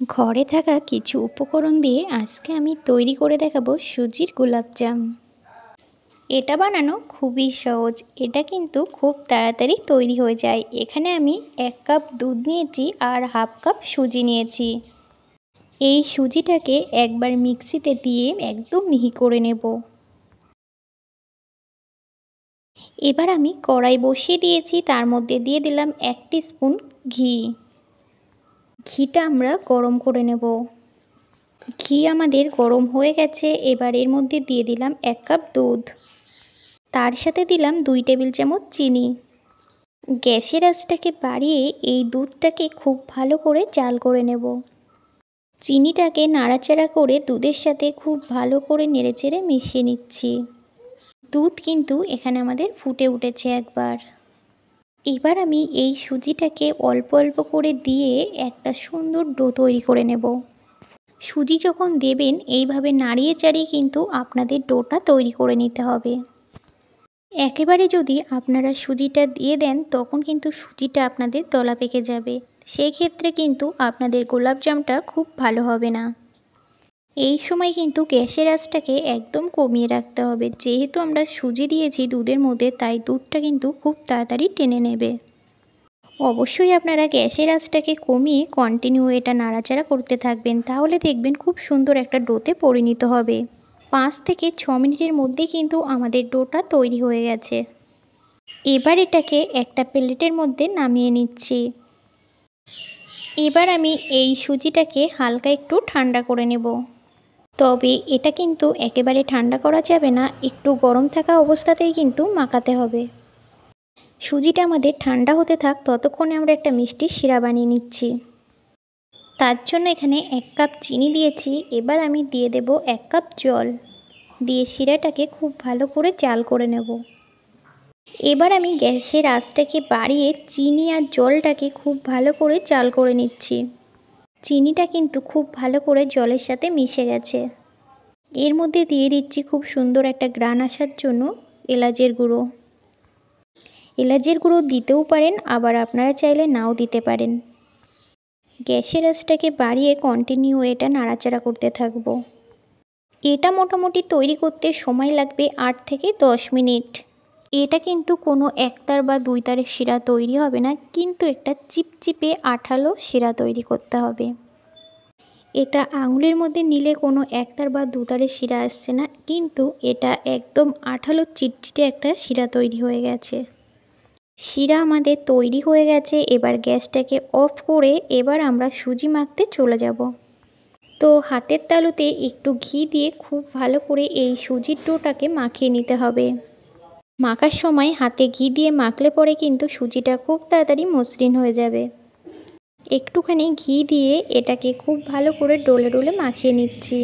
ঘরে থাকা কিছু উপকরণ দিয়ে আজকে আমি তৈরি করে দেখাবো সুজির গোলাপজাম। এটা বানানো খুবই সহজ, এটা কিন্তু খুব তাড়াতাড়ি তৈরি হয়ে যায়। এখানে আমি 1 কাপ দুধ নিয়েছি আর হাফ কাপ সুজি নিয়েছি। এই সুজিটাকে একবার মিক্সিতে দিয়ে একদম মিহি করে নেব। এবার আমি কড়াই বসিয়ে দিয়েছি, তার মধ্যে দিয়ে দিলাম 1 টিস্পুন ঘি। ঘিটা আমরা গরম করে নেব। ঘি আমাদের গরম হয়ে গেছে, এবার এর মধ্যে দিয়ে দিলাম 1 কাপ দুধ, তার সাথে দিলাম 2 টেবিল চামচ চিনি। গ্যাসের আঁচটাকে বাড়িয়ে এই দুধটাকে খুব ভালো করে জাল করে নেব। চিনিটাকে নাড়াচাড়া করে দুধের সাথে খুব ভালো করে নেড়েচেড়ে মিশিয়ে নিচ্ছি। দুধ কিন্তু এখানে আমাদের ফুটে উঠেছে একবার। এবার আমি এই সুজিটাকে অল্প অল্প করে দিয়ে একটা সুন্দর ডো তৈরি করে নেব। সুজি যখন দেবেন এইভাবে নাড়িয়ে চাড়িয়ে কিন্তু আপনাদের ডোটা তৈরি করে নিতে হবে। একেবারে যদি আপনারা সুজিটা দিয়ে দেন তখন কিন্তু সুজিটা আপনাদের দলা পেকে যাবে, সেই ক্ষেত্রে কিন্তু আপনাদের গোলাপজামটা খুব ভালো হবে না। এই সময় কিন্তু গ্যাসের আঁচটাকে একদম কমিয়ে রাখতে হবে, যেহেতু আমরা সুজি দিয়েছি দুধের মধ্যে, তাই দুধটা কিন্তু খুব তাড়াতাড়ি টেনে নেবে। অবশ্যই আপনারা গ্যাসের আঁচটাকে কমিয়ে কন্টিনিউ এটা নাড়াচাড়া করতে থাকবেন, তাহলে দেখবেন খুব সুন্দর একটা ডোতে পরিণত হবে। 5 থেকে 6 মিনিটের মধ্যে কিন্তু আমাদের ডোটা তৈরি হয়ে গেছে। এবার এটাকে একটা প্লেটের মধ্যে নামিয়ে নিচ্ছি। এবার আমি এই সুজিটাকে হালকা একটু ঠান্ডা করে নেব। তবে এটা কিন্তু একেবারে ঠান্ডা করা যাবে না, একটু গরম থাকা অবস্থাতেই কিন্তু মাখাতে হবে। সুজিটা আমাদের ঠান্ডা হতে থাক, ততক্ষণে আমরা একটা মিষ্টি শিরা বানিয়ে নিচ্ছি। তার জন্য এখানে 1 কাপ চিনি দিয়েছি। এবার আমি দিয়ে দেব 1 কাপ জল, দিয়ে শিরাটাকে খুব ভালো করে জাল করে নেব। এবার আমি গ্যাসের আঁচটাকে বাড়িয়ে চিনি আর জলটাকে খুব ভালো করে জাল করে নিচ্ছি। চিনিটা কিন্তু খুব ভালো করে জলের সাথে মিশে গেছে। এর মধ্যে দিয়ে দিচ্ছি খুব সুন্দর একটা ঘ্রাণ আসার জন্য এলাচের গুঁড়ো। এলাচের গুঁড়ো দিতেও পারেন, আবার আপনারা চাইলে নাও দিতে পারেন। গ্যাসের আঁচটাকে বাড়িয়ে কন্টিনিউ এটা নাড়াচাড়া করতে থাকব। এটা মোটামুটি তৈরি করতে সময় লাগবে 8 থেকে 10 মিনিট। এটা কিন্তু কোনো একতার বা দুই তারের শিরা তৈরি হবে না, কিন্তু একটা চিপচিপে আঠালো শিরা তৈরি করতে হবে। এটা আঙুলের মধ্যে নিলে কোনো একতার বা দুতারের শিরা আসছে না, কিন্তু এটা একদম আঠালো চিটচিটে একটা শিরা তৈরি হয়ে গেছে। শিরা আমাদের তৈরি হয়ে গেছে। এবার গ্যাসটাকে অফ করে এবার আমরা সুজি মাখতে চলে যাব। তো হাতের তালুতে একটু ঘি দিয়ে খুব ভালো করে এই সুজির ডোটাকে মাখিয়ে নিতে হবে। মাখার সময় হাতে ঘি দিয়ে মাখলে পরে কিন্তু সুজিটা খুব তাড়াতাড়ি মসৃণ হয়ে যাবে। একটুখানি ঘি দিয়ে এটাকে খুব ভালো করে ডলে ডলে মাখিয়ে নিচ্ছি।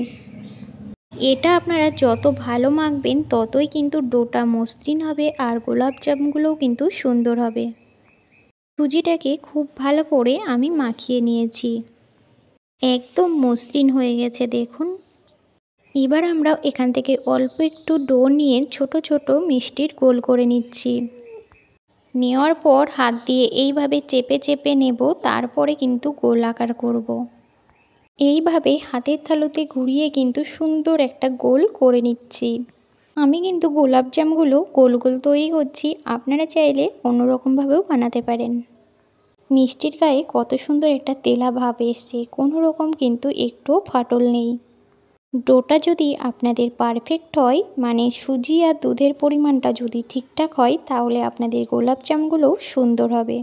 এটা আপনারা যত ভালো মাখবেন ততই কিন্তু ডোটা মসৃণ হবে আর গোলাপজামগুলোও কিন্তু সুন্দর হবে। সুজিটাকে খুব ভালো করে আমি মাখিয়ে নিয়েছি, একদম মসৃণ হয়ে গেছে দেখুন। এবার আমরা এখান থেকে অল্প একটু ডো নিয়ে ছোট ছোট মিষ্টির গোল করে নিচ্ছি। নেওয়ার পর হাত দিয়ে এইভাবে চেপে চেপে নেব, তারপরে কিন্তু গোল আকার করব। এইভাবে হাতের তালুতে ঘুরিয়ে কিন্তু সুন্দর একটা গোল করে নিচ্ছি। আমি কিন্তু গোলাপজামগুলো গোল গোল তৈরি করছি, আপনারা চাইলে অন্যরকমভাবেও বানাতে পারেন। মিষ্টির গায়ে কত সুন্দর একটা তেলা ভাব এসছে, কোনো রকম কিন্তু একটুও ফাটল নেই। ডোটা যদি আপনাদের পারফেক্ট হয়, মানে সুজি আর দুধের পরিমাণটা যদি ঠিকঠাক হয়, তাহলে আপনাদের গোলাপজামগুলোও সুন্দর হবে।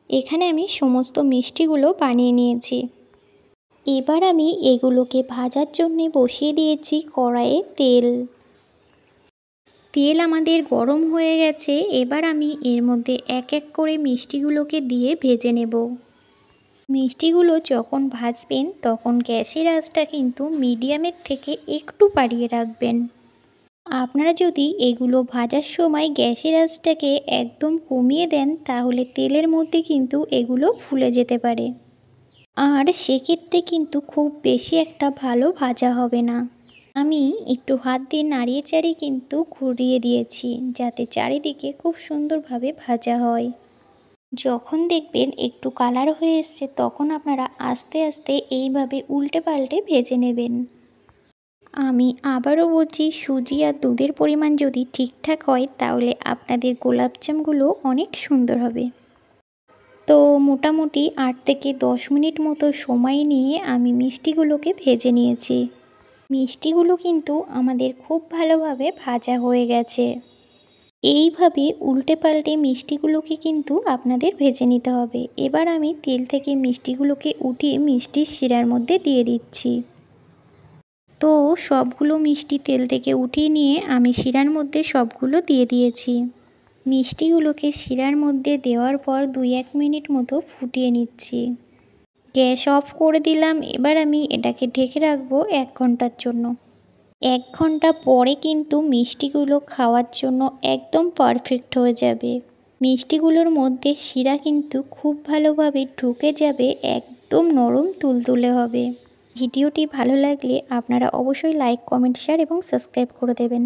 এখানে আমি সমস্ত মিষ্টিগুলো বানিয়ে নিয়েছি। এবার আমি এগুলোকে ভাজার জন্যে বসিয়ে দিয়েছি কড়াইয়ে তেল। তেল আমাদের গরম হয়ে গেছে। এবার আমি এর মধ্যে এক এক করে মিষ্টিগুলোকে দিয়ে ভেজে নেব। মিষ্টিগুলো যখন ভাজবেন তখন গ্যাসের আঁচটা কিন্তু মিডিয়ামের থেকে একটু বাড়িয়ে রাখবেন। আপনারা যদি এগুলো ভাজার সময় গ্যাসের আঁচটাকে একদম কমিয়ে দেন, তাহলে তেলের মধ্যে কিন্তু এগুলো ফুলে যেতে পারে, আর সেক্ষেত্রে কিন্তু খুব বেশি একটা ভালো ভাজা হবে না। আমি একটু হাত দিয়ে নাড়িয়ে চাড়িয়ে কিন্তু ঘুরিয়ে দিয়েছি, যাতে চারিদিকে খুব সুন্দরভাবে ভাজা হয়। যখন দেখবেন একটু কালার হয়ে এসছে তখন আপনারা আস্তে আস্তে এইভাবে উল্টে পাল্টে ভেজে নেবেন। আমি আবারও বলছি, সুজি আর দুধের পরিমাণ যদি ঠিকঠাক হয় তাহলে আপনাদের গোলাপজামগুলো অনেক সুন্দর হবে। তো মোটামুটি 8 থেকে 10 মিনিট মতো সময় নিয়ে আমি মিষ্টিগুলোকে ভেজে নিয়েছি। মিষ্টিগুলো কিন্তু আমাদের খুব ভালোভাবে ভাজা হয়ে গেছে। এইভাবে উল্টে পাল্টে মিষ্টিগুলোকে কিন্তু আপনাদের ভেজে নিতে হবে। এবার আমি তেল থেকে মিষ্টিগুলোকে উঠিয়ে মিষ্টির শিরার মধ্যে দিয়ে দিচ্ছি। তো সবগুলো মিষ্টি তেল থেকে উঠিয়ে নিয়ে আমি শিরার মধ্যে সবগুলো দিয়ে দিয়েছি। মিষ্টিগুলোকে শিরার মধ্যে দেওয়ার পর 2-1 মিনিট মতো ফুটিয়ে নিচ্ছি। গ্যাস অফ করে দিলাম। এবার আমি এটাকে ঢেকে রাখবো 1 ঘন্টার জন্য। 1 ঘন্টা পরে কিন্তু মিষ্টিগুলো খাওয়ার জন্য একদম পারফেক্ট হয়ে যাবে। মিষ্টিগুলোর মধ্যে শিরা কিন্তু খুব ভালোভাবে ঢুকে যাবে, একদম নরম তুলতুলে হবে। ভিডিওটি ভালো লাগলে আপনারা অবশ্যই লাইক, কমেন্ট, শেয়ার এবং সাবস্ক্রাইব করে দেবেন।